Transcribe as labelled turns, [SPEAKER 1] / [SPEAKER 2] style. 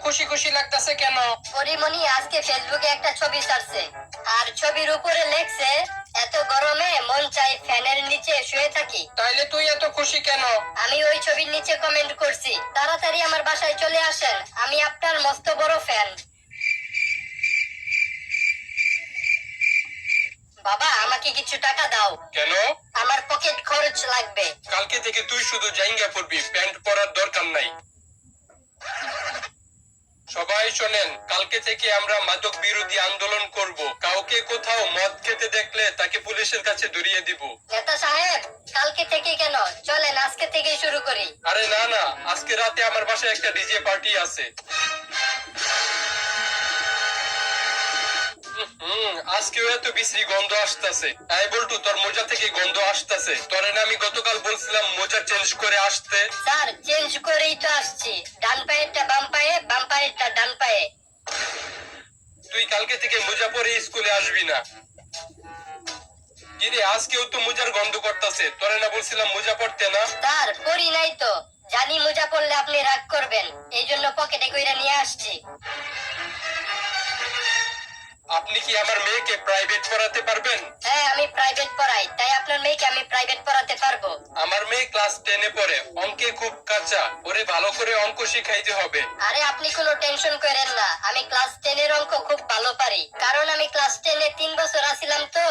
[SPEAKER 1] খুশি খুশি লাগতেছে কেন?
[SPEAKER 2] পরিমণি আজকে ফেসবুকে একটা ছবি ছাড়ছে, আর ছবির উপরে লেখছে, এত গরমে মন চাই ফ্যানের নিচে শুয়ে থাকি।
[SPEAKER 1] তাইলে তুই এত খুশি কেন?
[SPEAKER 2] আমি ওই ছবির নিচে কমেন্ট করছি, তাড়াতাড়ি আমার বাসায় চলে আসেন, আমি আপনার মস্ত বড় ফ্যান। বাবা আমাকে কিছু টাকা দাও।
[SPEAKER 1] কেন?
[SPEAKER 2] আমার পকেট খরচ লাগবে।
[SPEAKER 1] কালকে থেকে তুই শুধু জাইঙ্গা পড়বি, প্যান্ট পরার দরকার নাই। সবাই শোনেন, কালকে থেকে আমরা মাদক বিরোধী আন্দোলন করব। কাউকে কোথাও মদ খেতে দেখলে তাকে পুলিশের কাছে ধরিয়ে দিব।
[SPEAKER 2] নেতা সাহেব, কালকে থেকে কেন, চলেন আজকে থেকেই শুরু করি।
[SPEAKER 1] আরে না না, আজকে রাতে আমার বাসায় একটা ডিজে পার্টি আছে। আজকেও এত বিশ্রী গন্ধ আসতেছে। এই বল্টু, তোর মোজা থেকে গন্ধ আসতেছে। তোরে না আমি গতকাল বলছিলাম মোজা চেঞ্জ করে আসতে?
[SPEAKER 2] স্যার চেঞ্জ করেই তো আসছি, ডান পায়েরটা বাম পায়ে, বাম পায়েরটা ডান পায়ে।
[SPEAKER 1] তুই কালকে থেকে মোজা পরে স্কুলে আসবি না। কিরে, আজকেও তো মোজার গন্ধ করতেছে। তোরে না বলছিলাম মোজা পরতে না?
[SPEAKER 2] স্যার পরি নাই তো, জানি মোজা পরলে আপনি রাগ করবেন, এই জন্য পকেটে কইরা নিয়ে আসছি।
[SPEAKER 1] আপনি কি আমার মেয়েকে প্রাইভেট পড়াতে পারবেন?
[SPEAKER 2] হ্যাঁ আমি প্রাইভেট পড়াই, তাই আপনার মেয়েকে আমি প্রাইভেট পড়াতে পারবো।
[SPEAKER 1] আমার মেয়ে ক্লাস 10-এ পড়ে, অঙ্কে খুব কাঁচা। ওরে ভালো করে অঙ্ক শিখাইতে হবে।
[SPEAKER 2] আরে আপনি কোনো টেনশন করেন না, আমি ক্লাস 10 এর অঙ্ক খুব ভালো পারি, কারণ আমি ক্লাস 10-এ 3 বছর আছিলাম তো।